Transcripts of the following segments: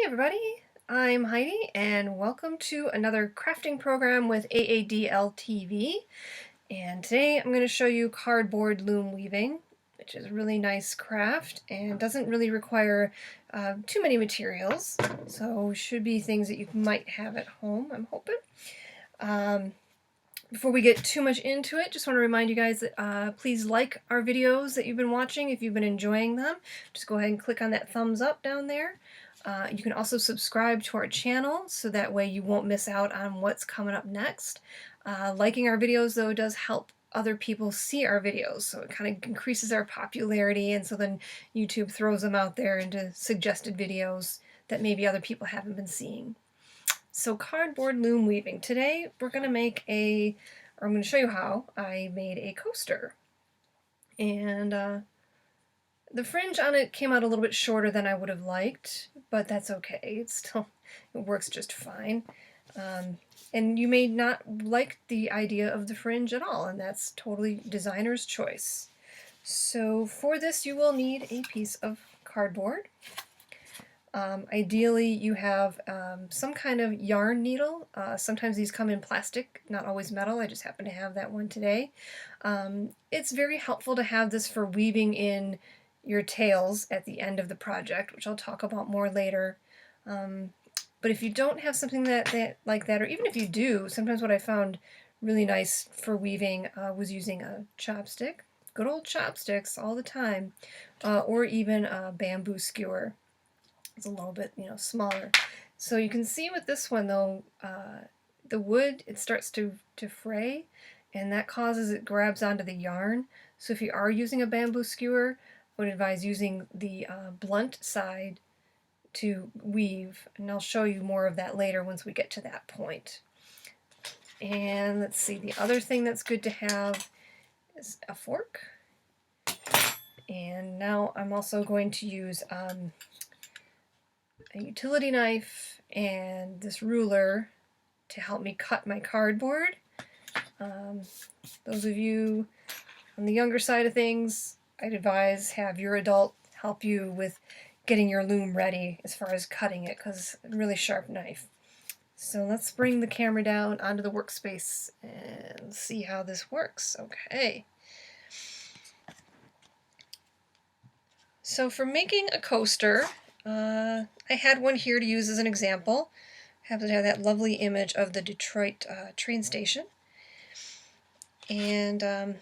everybody, I'm Heidi and welcome to another crafting program with AADL TV. And today I'm going to show you cardboard loom weaving, which is a really nice craft and doesn't really require too many materials. So should be things that you might have at home, I'm hoping. Before we get too much into it, just want to remind you guys that please like our videos that you've been watching if you've been enjoying them. Just go ahead and click on that thumbs up down there. You can also subscribe to our channel so that way you won't miss out on what's coming up next. Liking our videos though does help other people see our videos, so it kind of increases our popularity, and so then YouTube throws them out there into suggested videos that maybe other people haven't been seeing. So cardboard loom weaving. Today we're going to make I'm going to show you how I made a coaster. And the fringe on it came out a little bit shorter than I would have liked, but that's okay. It works just fine. And you may not like the idea of the fringe at all, and that's totally designer's choice. So for this you will need a piece of cardboard. Ideally you have some kind of yarn needle. Sometimes these come in plastic, not always metal. I just happen to have that one today. It's very helpful to have this for weaving in your tails at the end of the project, which I'll talk about more later. But if you don't have something like that, or even if you do, sometimes what I found really nice for weaving was using a chopstick, good old chopsticks all the time, or even a bamboo skewer. It's a little bit, smaller. So you can see with this one though, the wood, it starts to fray, and that causes it grabs onto the yarn. So if you are using a bamboo skewer, I would advise using the blunt side to weave, and I'll show you more of that later once we get to that point. And let's see, the other thing that's good to have is a fork. And now I'm also going to use a utility knife and this ruler to help me cut my cardboard. Those of you on the younger side of things, I'd advise have your adult help you with getting your loom ready as far as cutting it, because it's a really sharp knife. So let's bring the camera down onto the workspace and see how this works. Okay. So for making a coaster, I had one here to use as an example. I happen to have that lovely image of the Detroit train station. And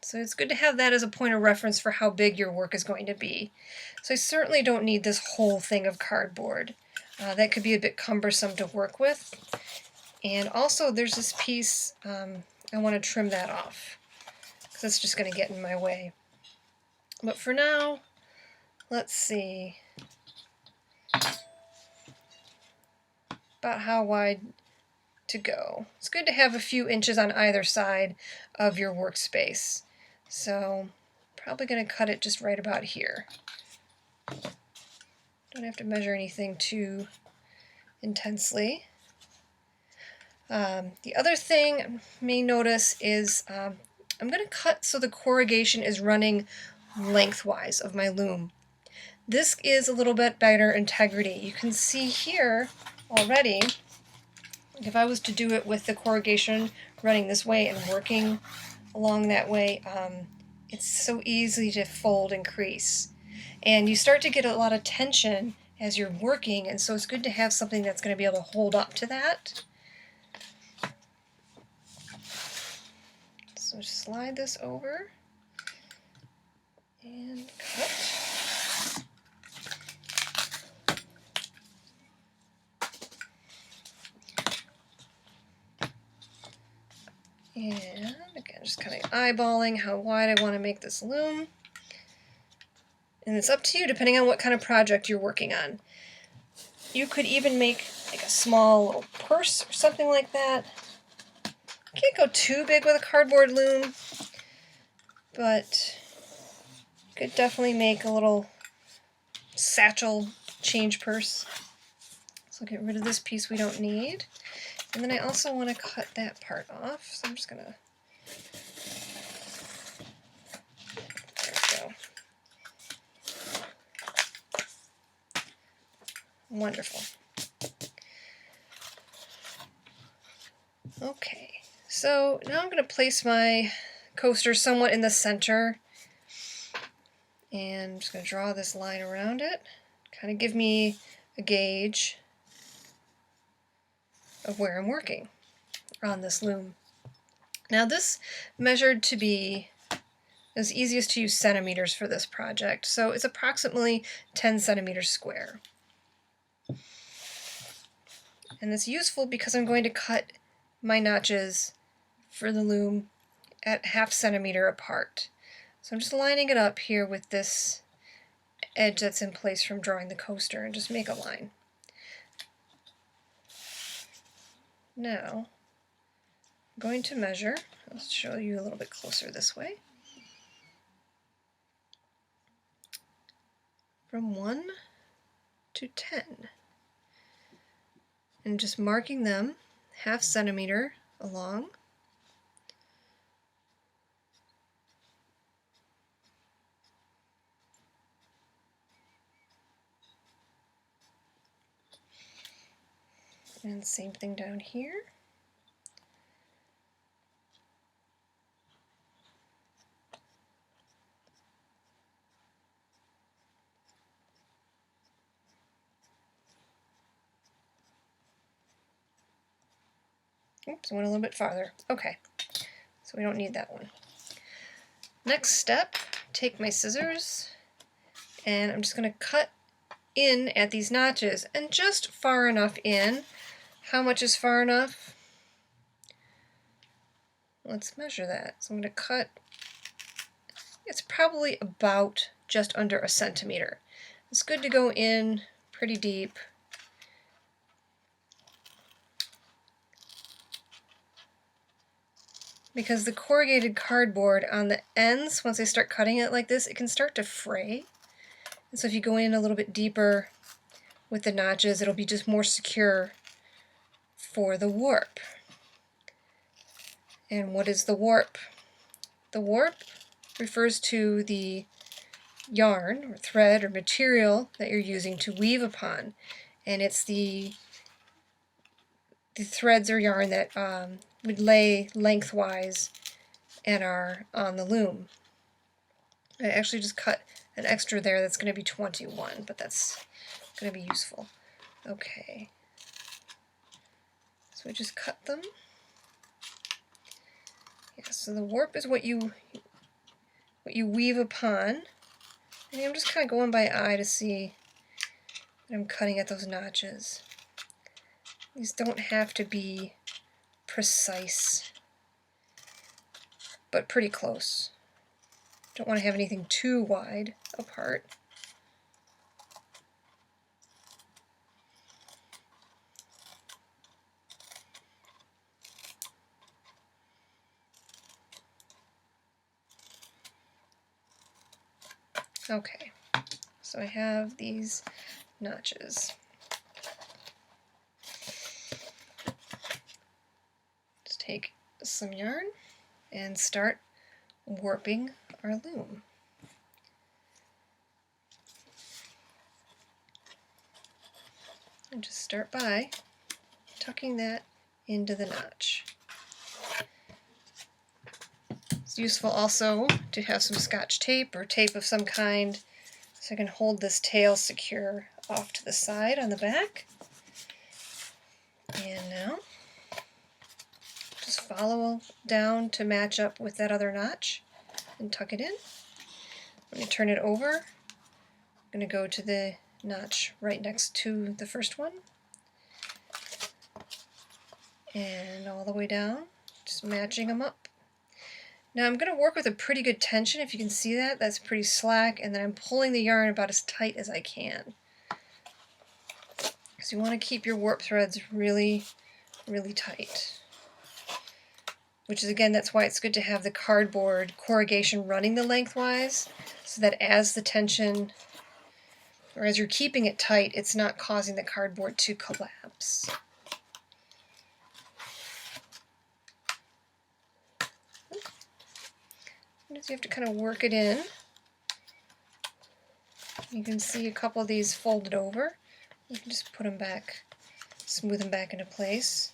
so it's good to have that as a point of reference for how big your work is going to be. So I certainly don't need this whole thing of cardboard. That could be a bit cumbersome to work with. And also there's this piece, I want to trim that off, because it's just going to get in my way. But for now, let's see about how wide to go. It's good to have a few inches on either side of your workspace. So probably going to cut it just right about here. Don't have to measure anything too intensely. The other thing you may notice is I'm going to cut so the corrugation is running lengthwise of my loom. This is a little bit better integrity. You can see here already, if I was to do it with the corrugation running this way and working along that way, it's so easy to fold and crease. And you start to get a lot of tension as you're working, and so it's good to have something that's going to be able to hold up to that. So slide this over and cut. And again, just kind of eyeballing how wide I want to make this loom. And it's up to you depending on what kind of project you're working on. You could even make like a small little purse or something like that. You can't go too big with a cardboard loom, but you could definitely make a little satchel change purse. So get rid of this piece we don't need. And then I also want to cut that part off, so I'm just going to, there we go. Wonderful. Okay, so now I'm going to place my coaster somewhat in the center, and I'm just going to draw this line around it, kind of give me a gauge of where I'm working on this loom. Now this measured to be, it was easiest to use centimeters for this project, so it's approximately 10 centimeters square. And it's useful because I'm going to cut my notches for the loom at 1/2 centimeter apart. So I'm just lining it up here with this edge that's in place from drawing the coaster, and just make a line. Now, I'm going to measure. I'll show you a little bit closer this way. From 1 to 10. And just marking them 1/2 centimeter along. And same thing down here. Oops, went a little bit farther. Okay, so we don't need that one. Next step, take my scissors, and I'm just going to cut in at these notches, and just far enough in. How much is far enough? Let's measure that. So I'm going to cut, it's probably about just under 1 centimeter. It's good to go in pretty deep. Because the corrugated cardboard on the ends, once I start cutting it like this, it can start to fray. And so if you go in a little bit deeper with the notches, it'll be just more secure for the warp. And what is the warp? The warp refers to the yarn or thread or material that you're using to weave upon. And it's the threads or yarn that would lay lengthwise and are on the loom. I actually just cut an extra there that's going to be 21, but that's going to be useful. Okay, so we just cut them. Yeah, so the warp is what you weave upon. And I'm just kind of going by eye to see that I'm cutting at those notches. These don't have to be precise, but pretty close. Don't want to have anything too wide apart. Okay, so I have these notches. Just take some yarn and start warping our loom. And just start by tucking that into the notch. It's useful also to have some Scotch tape or tape of some kind so I can hold this tail secure off to the side on the back. And now just follow down to match up with that other notch and tuck it in. When you turn it over, I'm going to go to the notch right next to the first one and all the way down, just matching them up. Now I'm going to work with a pretty good tension. If you can see that, that's pretty slack, and then I'm pulling the yarn about as tight as I can. Because you want to keep your warp threads really, really tight. Which is, again, that's why it's good to have the cardboard corrugation running the lengthwise, so that as the tension, or as you're keeping it tight, it's not causing the cardboard to collapse. You have to kind of work it in. You can see a couple of these folded over. You can just put them back, smooth them back into place.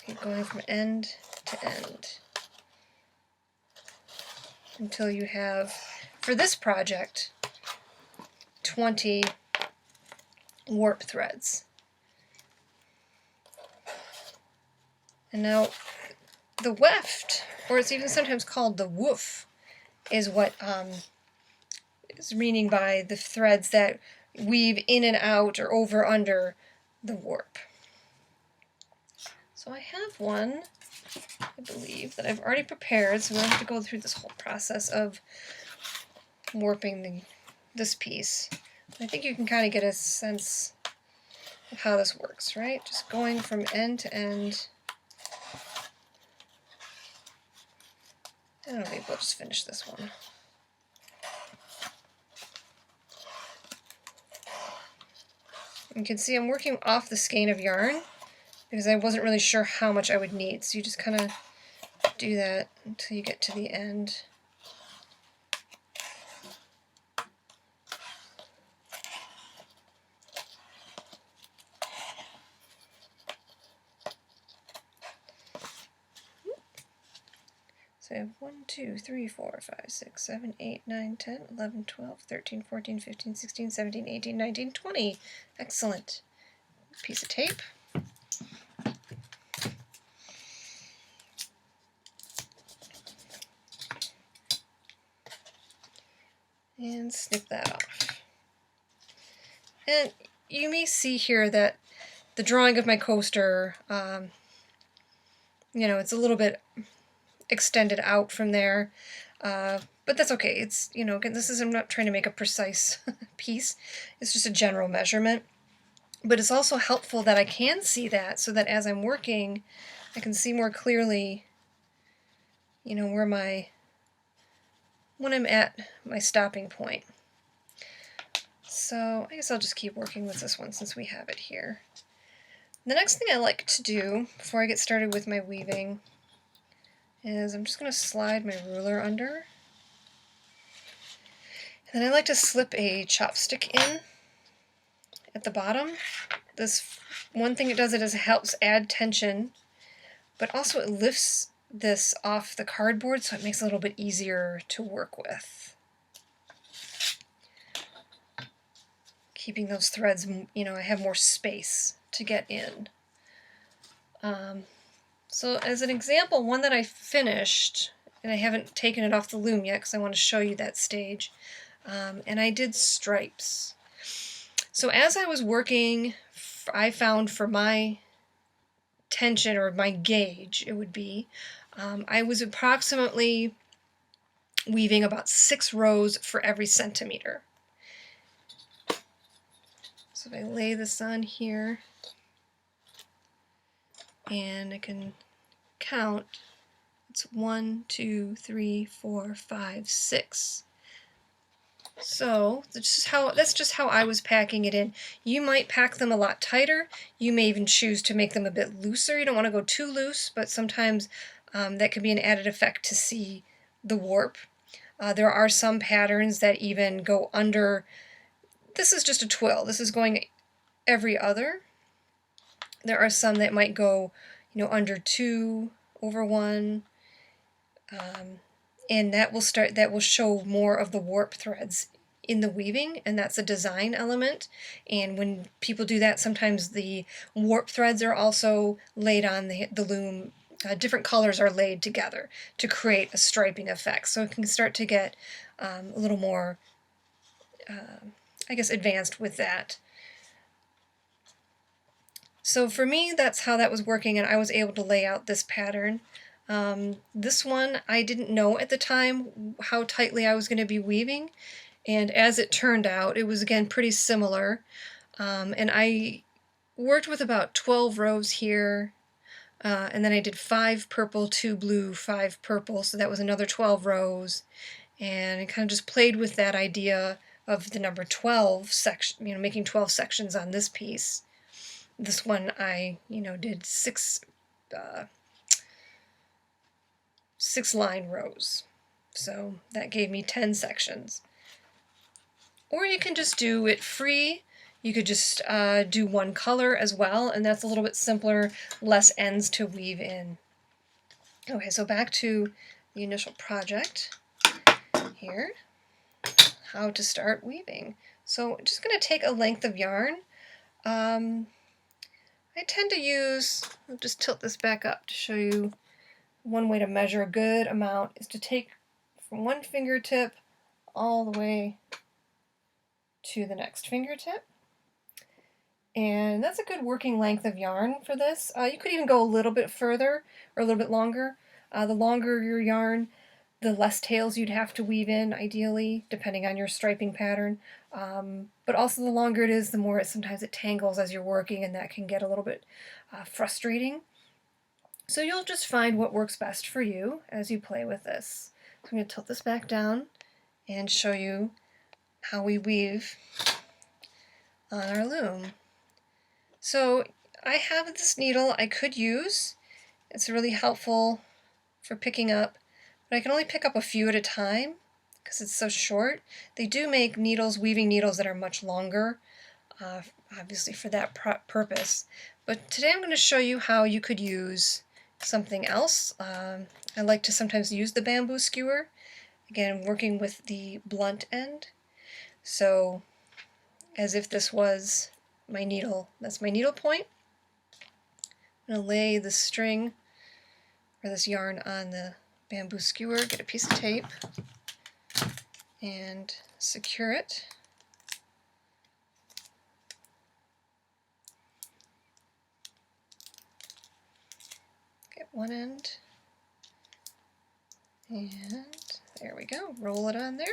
Keep going from end to end until you have, for this project, 20 warp threads. And now the weft, or it's even sometimes called the woof, is what is meaning by the threads that weave in and out or over under the warp. So I have one, I believe, that I've already prepared, so we don't have to go through this whole process of warping this piece. I think you can kind of get a sense of how this works, right? Just going from end to end. I don't know, maybe we'll just finish this one. You can see I'm working off the skein of yarn because I wasn't really sure how much I would need. So you just kind of do that until you get to the end. So I have 1, 2, 3, 4, 5, 6, 7, 8, 9, 10, 11, 12, 13, 14, 15, 16, 17, 18, 19, 20. Excellent. Piece of tape. And snip that off. And you may see here that the drawing of my coaster, you know, it's a little bit extended out from there, but that's okay. It's, you know, again, I'm not trying to make a precise piece. It's just a general measurement. But it's also helpful that I can see that, so that as I'm working, I can see more clearly, you know, when I'm at my stopping point. So I guess I'll just keep working with this one since we have it here. The next thing I like to do before I get started with my weaving is I'm just going to slide my ruler under. And then I like to slip a chopstick in at the bottom. This one thing it does is it helps add tension, but also it lifts this off the cardboard, so it makes it a little bit easier to work with. Keeping those threads, you know, I have more space to get in. So as an example, one that I finished, and I haven't taken it off the loom yet because I want to show you that stage, and I did stripes. So as I was working, I found for my tension, or my gauge it would be, I was approximately weaving about 6 rows for every centimeter. So if I lay this on here, and I can count, it's 1, 2, 3, 4, 5, 6. So that's just how I was packing it in. You might pack them a lot tighter. You may even choose to make them a bit looser. You don't want to go too loose, but sometimes that can be an added effect to see the warp. There are some patterns that even go under. This is just a twill. This is going every other. There are some that might go, you know, under 2, over 1. And that will show more of the warp threads in the weaving, and that's a design element. And when people do that, sometimes the warp threads are also laid on the loom. Different colors are laid together to create a striping effect, so it can start to get a little more, I guess, advanced with that. So for me, that's how that was working, and I was able to lay out this pattern. This one, I didn't know at the time how tightly I was going to be weaving, and as it turned out, it was again pretty similar. And I worked with about 12 rows here, and then I did 5 purple, 2 blue, 5 purple, so that was another 12 rows, and I kind of just played with that idea of the number 12 section, you know, making 12 sections on this piece. This one I, you know, did 6 line rows, so that gave me 10 sections. Or you can just do it free. You could just do one color as well, and that's a little bit simpler, less ends to weave in. Okay, so back to the initial project here, how to start weaving. So I'm just going to take a length of yarn. I tend to use, I'll just tilt this back up to show you one way to measure a good amount is to take from one fingertip all the way to the next fingertip. And that's a good working length of yarn for this. You could even go a little bit further or a little bit longer. The longer your yarn, the less tails you'd have to weave in, ideally, depending on your striping pattern. But also the longer it is, the more sometimes it tangles as you're working, and that can get a little bit frustrating. So you'll just find what works best for you as you play with this. So I'm going to tilt this back down and show you how we weave on our loom. So I have this needle I could use. It's really helpful for picking up, but I can only pick up a few at a time because it's so short. They do make needles, weaving needles that are much longer, obviously for that purpose. But today I'm going to show you how you could use something else. I like to sometimes use the bamboo skewer, again working with the blunt end. So as if this was my needle, that's my needle point. I'm going to lay the string or this yarn on the bamboo skewer, get a piece of tape, and secure it. Get one end, and there we go, roll it on there.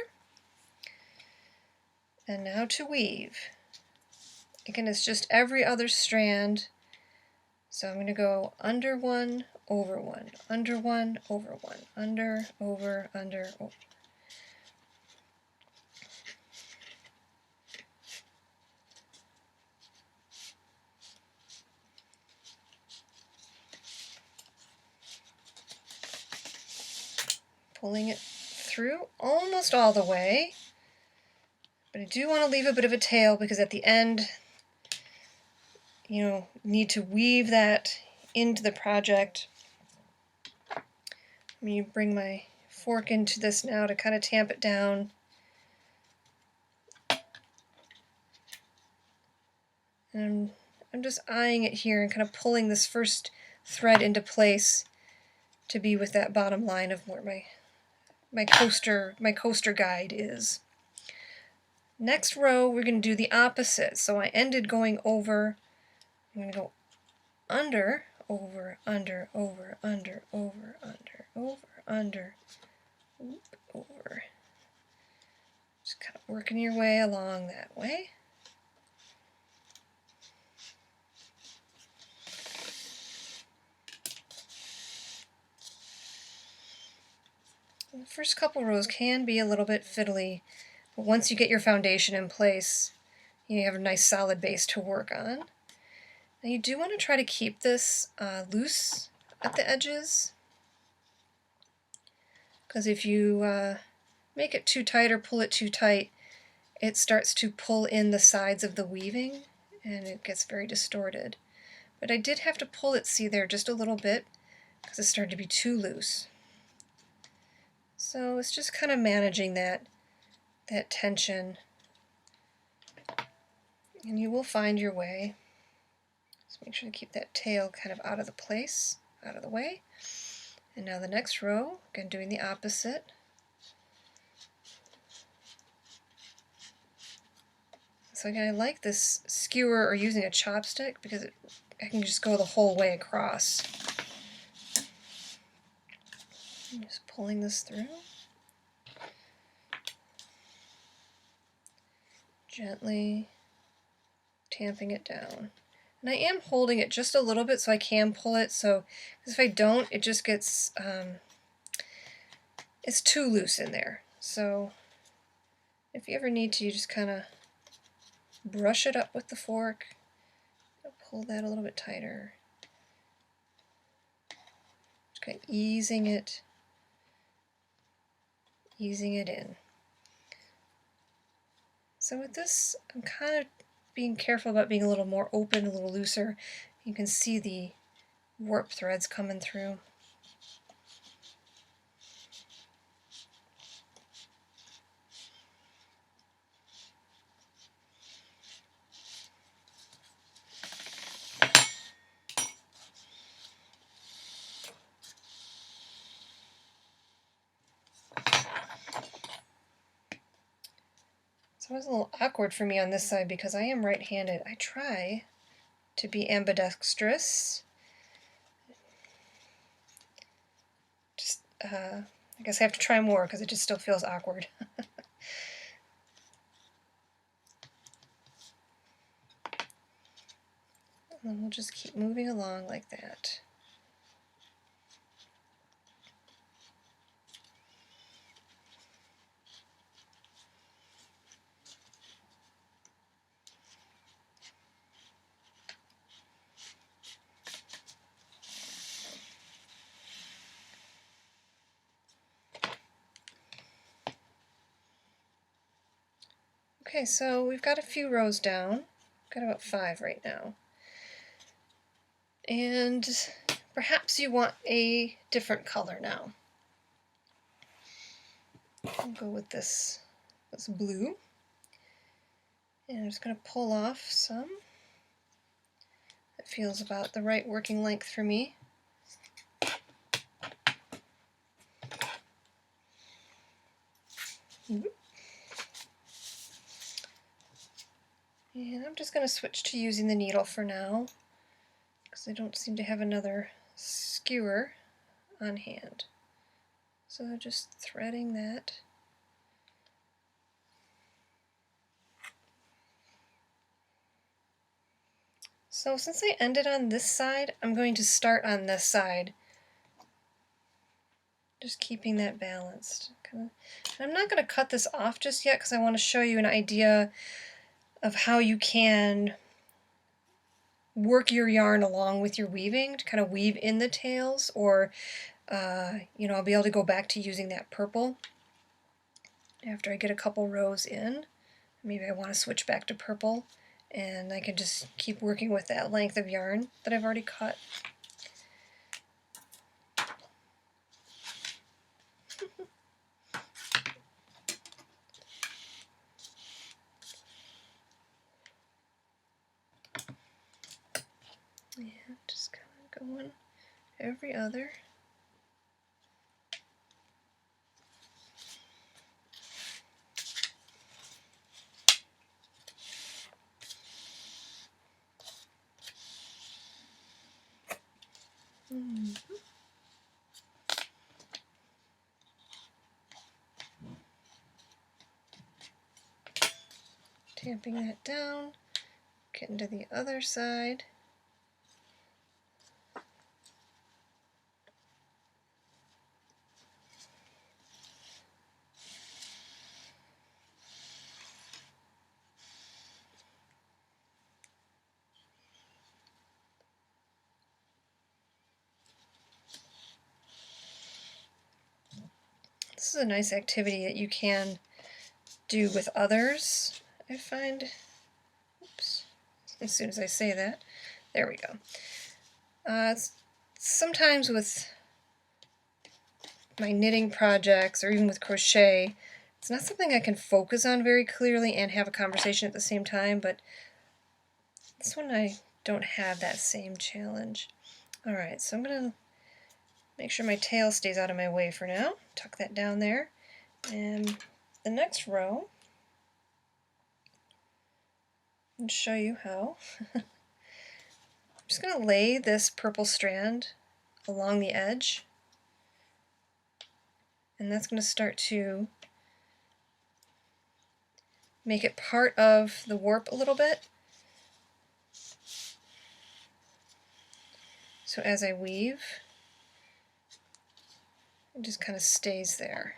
And now to weave. Again, it's just every other strand. So I'm going to go under one, over one, under one, over one, under, over, under, over. Pulling it through almost all the way. But I do want to leave a bit of a tail because at the end, need to weave that into the project. I'm going to bring my fork into this now to kind of tamp it down. And I'm just eyeing it here and kind of pulling this first thread into place to be with that bottom line of where my coaster guide is. Next row, we're going to do the opposite. So I ended going over. I'm going to go under, over, under, over, under, over, under, over, under, over. Just kind of working your way along that way. The first couple rows can be a little bit fiddly, but once you get your foundation in place, you have a nice solid base to work on. Now you do want to try to keep this loose at the edges, because if you make it too tight or pull it too tight, it starts to pull in the sides of the weaving and it gets very distorted. But I did have to pull it, see there, just a little bit because it started to be too loose. So it's just kind of managing that tension, and you will find your way. Just make sure to keep that tail kind of out of the way. And now the next row, again doing the opposite. So again, I like this skewer or using a chopstick because I can just go the whole way across. I'm just pulling this through. Gently tamping it down. And I am holding it just a little bit so I can pull it, so if I don't, it just gets, it's too loose in there. So if you ever need to, you just kind of brush it up with the fork, pull that a little bit tighter. Just kind of easing it in. So with this, I'm kind of being careful about being a little more open, a little looser. You can see the warp threads coming through. So it's a little awkward for me on this side because I am right-handed. I try to be ambidextrous. Just, I guess I have to try more because it just still feels awkward. And then we'll just keep moving along like that. Okay, so we've got a few rows down. We've got about 5 right now. And perhaps you want a different color now. I'll go with this blue. And I'm just going to pull off some. It feels about the right working length for me. And I'm just going to switch to using the needle for now, because I don't seem to have another skewer on hand. So just threading that. So since I ended on this side, I'm going to start on this side. Just keeping that balanced. I'm not going to cut this off just yet because I want to show you an idea of how you can work your yarn along with your weaving to kind of weave in the tails, or you know, I'll be able to go back to using that purple after I get a couple rows in. Maybe I want to switch back to purple, and I can just keep working with that length of yarn that I've already cut. Yeah, just kind of going every other. Tamping that down, getting to the other side. This is a nice activity that you can do with others, I find. Oops, as soon as I say that. There we go. Sometimes with my knitting projects or even with crochet, it's not something I can focus on very clearly and have a conversation at the same time, but this one I don't have that same challenge. Alright, so I'm going to make sure my tail stays out of my way for now. Tuck that down there. And the next row, I'll show you how. I'm just going to lay this purple strand along the edge, and that's going to start to make it part of the warp a little bit. So as I weave, it just kind of stays there.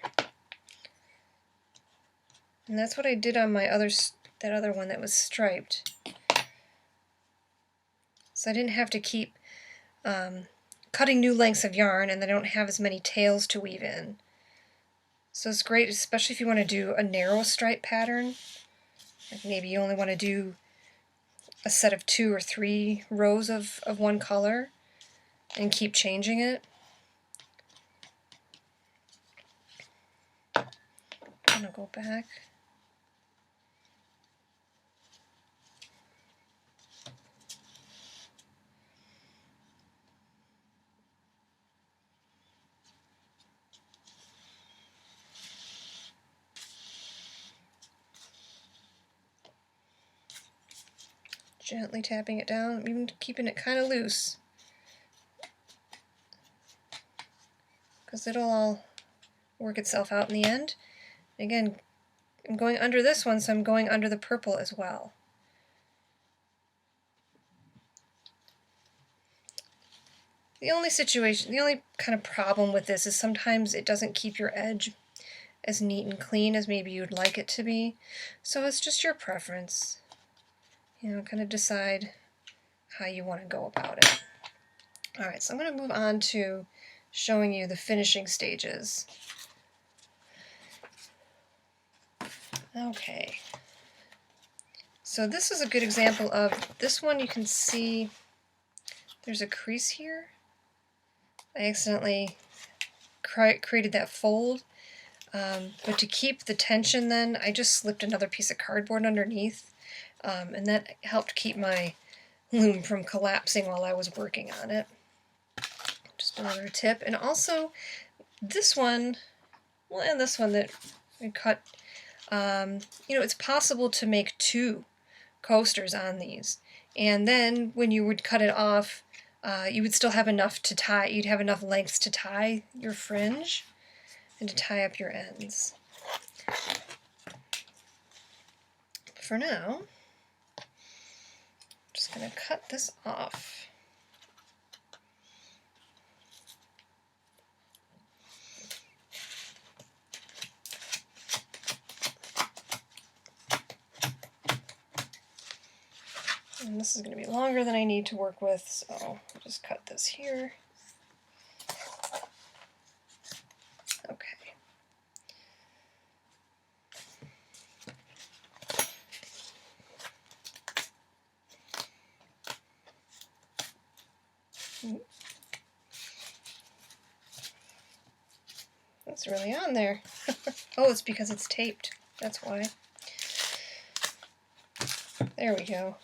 And that's what I did on my that other one that was striped. So I didn't have to keep cutting new lengths of yarn, and I don't have as many tails to weave in. So it's great, especially if you want to do a narrow stripe pattern. Like maybe you only want to do a set of 2 or 3 rows of one color and keep changing it. I'm going to go back. Gently tapping it down, even keeping it kind of loose, because it'll all work itself out in the end. Again, I'm going under this one, so I'm going under the purple as well. The only kind of problem with this is sometimes it doesn't keep your edge as neat and clean as maybe you'd like it to be. So it's just your preference. You know, kind of decide how you want to go about it. Alright, so I'm going to move on to showing you the finishing stages. Okay. So this is a good example of, this one you can see there's a crease here. I accidentally created that fold, but to keep the tension then, I just slipped another piece of cardboard underneath, and that helped keep my loom from collapsing while I was working on it. Just another tip. And also, this one, well, and this one that I cut, you know, it's possible to make 2 coasters on these. And then when you would cut it off, you would still have enough to tie, you'd have enough lengths to tie your fringe and to tie up your ends. For now, I'm just going to cut this off. And this is going to be longer than I need to work with, so I'll just cut this here. Okay. That's really on there. Oh, it's because it's taped. That's why. There we go.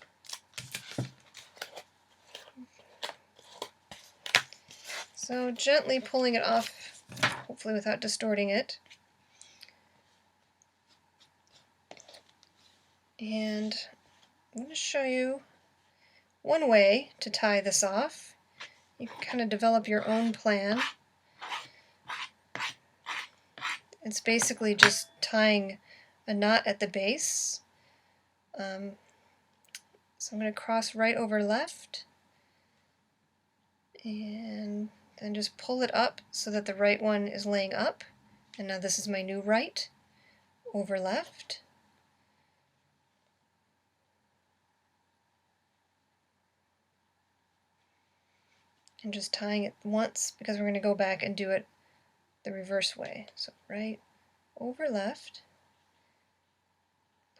So gently pulling it off, hopefully without distorting it. And I'm going to show you one way to tie this off. You can kind of develop your own plan. It's basically just tying a knot at the base. So I'm going to cross right over left, and then just pull it up so that the right one is laying up. And now this is my new right, over left. And just tying it once, because we're going to go back and do it the reverse way. So right, over left,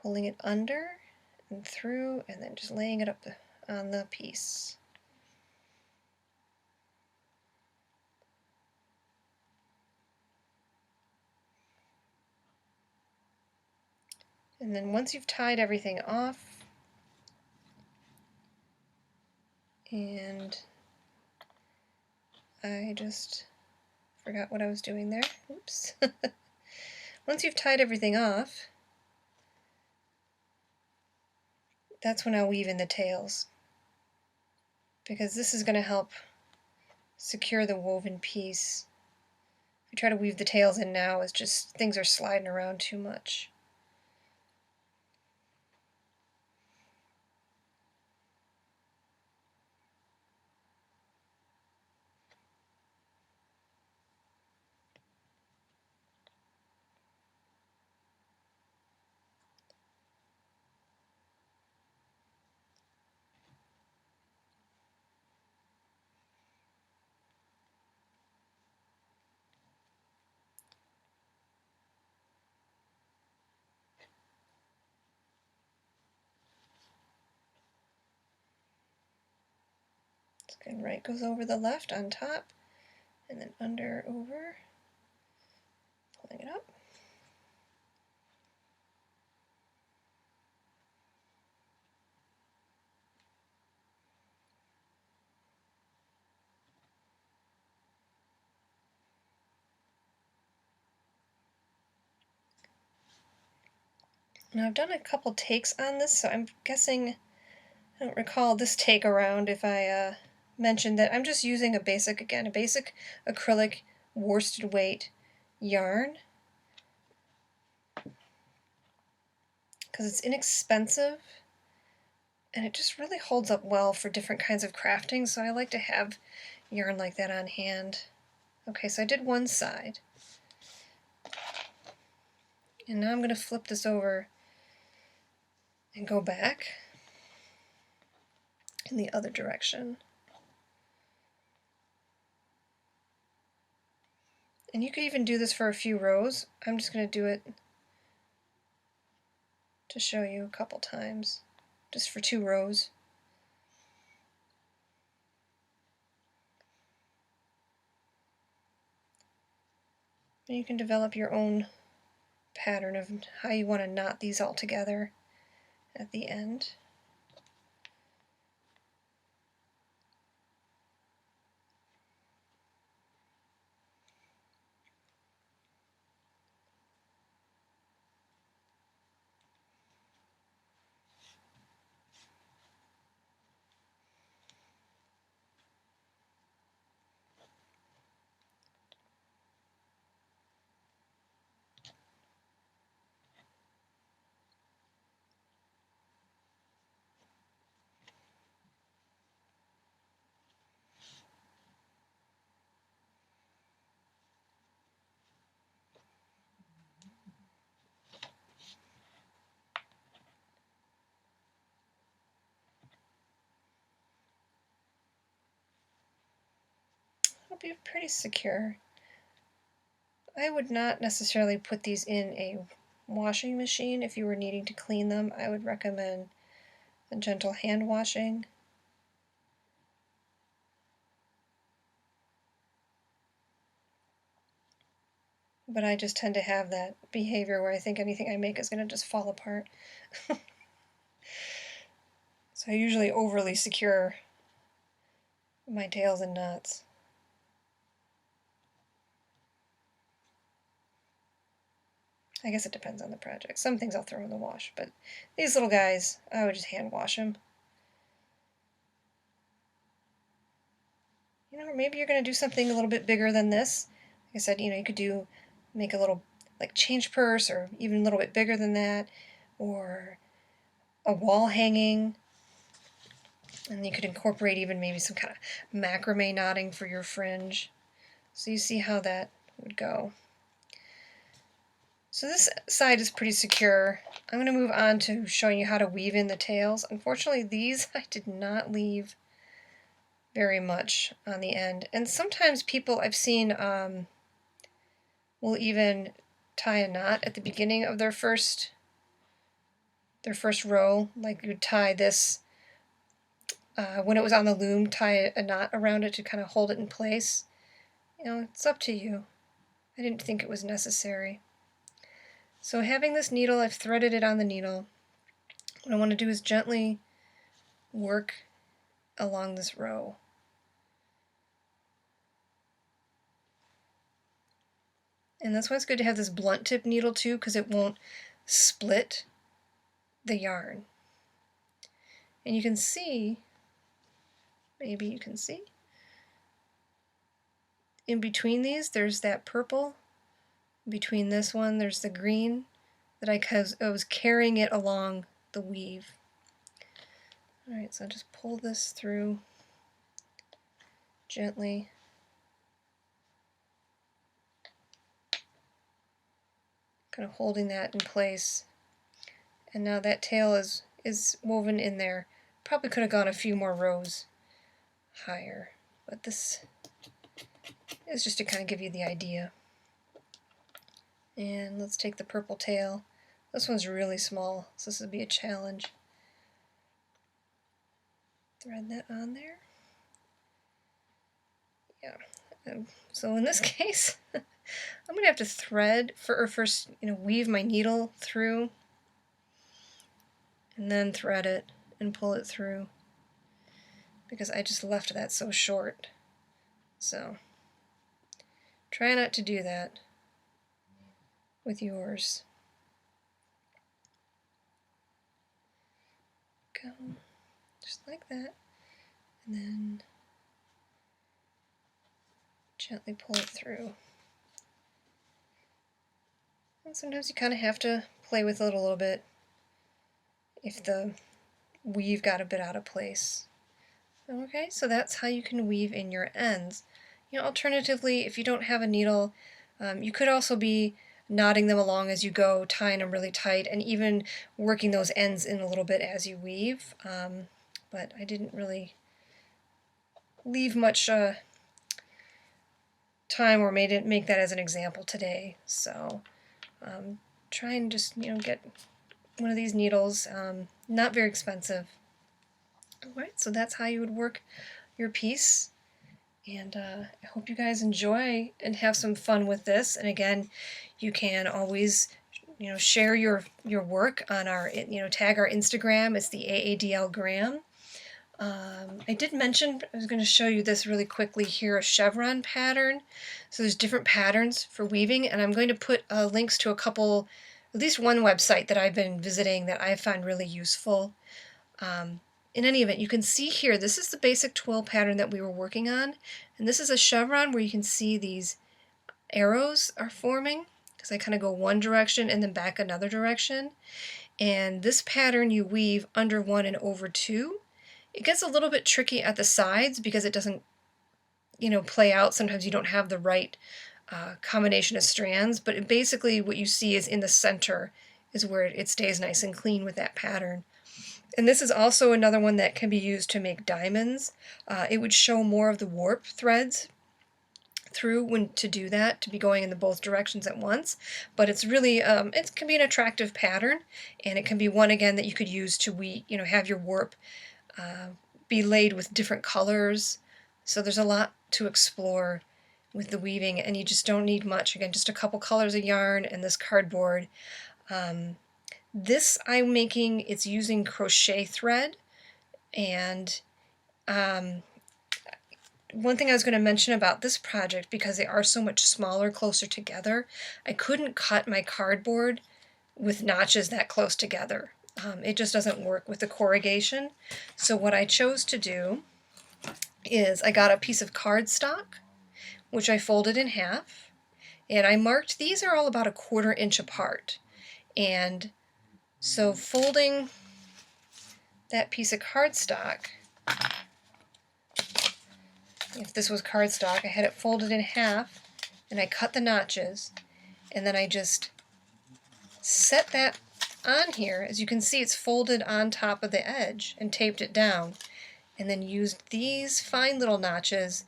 pulling it under and through, and then just laying it up on the piece. And then once you've tied everything off, and I just forgot what I was doing there. Oops. Once you've tied everything off, that's when I'll weave in the tails, because this is going to help secure the woven piece. If you try to weave the tails in now, it's just things are sliding around too much. Good, right goes over the left on top, and then under, over, pulling it up. Now I've done a couple takes on this, so I'm guessing, I don't recall this take around if I mentioned that I'm just using a basic acrylic worsted weight yarn, because it's inexpensive and it just really holds up well for different kinds of crafting, so I like to have yarn like that on hand. Okay, so I did one side. And now I'm going to flip this over and go back in the other direction. And you could even do this for a few rows. I'm just going to do it to show you a couple times, just for 2 rows. And you can develop your own pattern of how you want to knot these all together at the end. It'll be pretty secure. I would not necessarily put these in a washing machine if you were needing to clean them. I would recommend a gentle hand washing. But I just tend to have that behavior where I think anything I make is going to just fall apart. So I usually overly secure my tails and knots. I guess it depends on the project. Some things I'll throw in the wash, but these little guys, I would just hand wash them. You know, or maybe you're going to do something a little bit bigger than this. Like I said, you know, you could make a little, like, change purse, or even a little bit bigger than that, or a wall hanging. And you could incorporate even maybe some kind of macrame knotting for your fringe. So you see how that would go. So this side is pretty secure. I'm going to move on to showing you how to weave in the tails. Unfortunately, these I did not leave very much on the end. And sometimes people I've seen will even tie a knot at the beginning of their first row. Like you'd tie this, when it was on the loom, tie a knot around it to kind of hold it in place. You know, it's up to you. I didn't think it was necessary. So having this needle, I've threaded it on the needle. What I want to do is gently work along this row. And that's why it's good to have this blunt tip needle too, because it won't split the yarn. And you can see, maybe you can see, in between these there's that purple. Between this one there's the green, that I was carrying it along the weave. Alright, so I'll just pull this through gently. Kind of holding that in place. And now that tail is woven in there. Probably could have gone a few more rows higher, but this is just to kind of give you the idea. And let's take the purple tail. This one's really small, so this would be a challenge. Thread that on there. Yeah. So in this case, I'm going to have to thread or first, weave my needle through, and then thread it and pull it through, because I just left that so short. So try not to do that with yours. Go just like that, and then gently pull it through. And sometimes you kind of have to play with it a little bit if the weave got a bit out of place. Okay, so that's how you can weave in your ends. Alternatively, if you don't have a needle, you could also be knotting them along as you go, tying them really tight, and even working those ends in a little bit as you weave. But I didn't really leave much time or make that as an example today. So try and just get one of these needles, not very expensive. Alright, so that's how you would work your piece, and I hope you guys enjoy and have some fun with this. And again, you can always share your work on our, tag our Instagram. It's the AADL Gram. I did mention, I was going to show you this really quickly here, a chevron pattern. So there's different patterns for weaving, and I'm going to put links to a couple, at least one website that I've been visiting that I find really useful. In any event, you can see here, this is the basic twill pattern that we were working on, and this is a chevron where you can see these arrows are forming, because I kind of go one direction and then back another direction. And this pattern you weave under one and over two. It gets a little bit tricky at the sides because it doesn't, play out. Sometimes you don't have the right combination of strands, but basically what you see is in the center is where it stays nice and clean with that pattern. And this is also another one that can be used to make diamonds. It would show more of the warp threads through when to do that, to be going in the both directions at once. But it's really, it can be an attractive pattern, and it can be one, again, that you could use to have your warp be laid with different colors. So there's a lot to explore with the weaving, and you just don't need much. Again, just a couple colors of yarn and this cardboard. This I'm making, it's using crochet thread, and one thing I was going to mention about this project, because they are so much smaller, closer together, I couldn't cut my cardboard with notches that close together. It just doesn't work with the corrugation. So what I chose to do is I got a piece of cardstock, which I folded in half, and I marked, these are all about 1/4 inch apart. And so folding that piece of cardstock, if this was cardstock, I had it folded in half, and I cut the notches, and then I just set that on here. As you can see, it's folded on top of the edge, and taped it down, and then used these fine little notches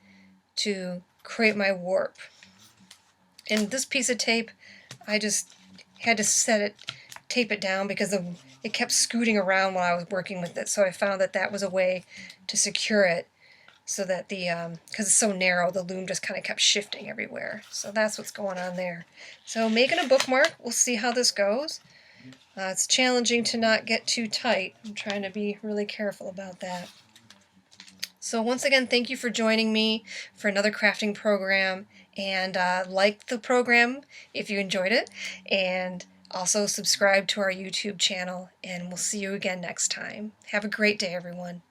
to create my warp. And this piece of tape, I just had to tape it down because it kept scooting around while I was working with it. So I found that that was a way to secure it, so that because it's so narrow, the loom just kind of kept shifting everywhere. So that's what's going on there. So making a bookmark, we'll see how this goes. It's challenging to not get too tight. I'm trying to be really careful about that. So once again, thank you for joining me for another crafting program, and like the program if you enjoyed it, and also subscribe to our YouTube channel, and we'll see you again next time. Have a great day, everyone.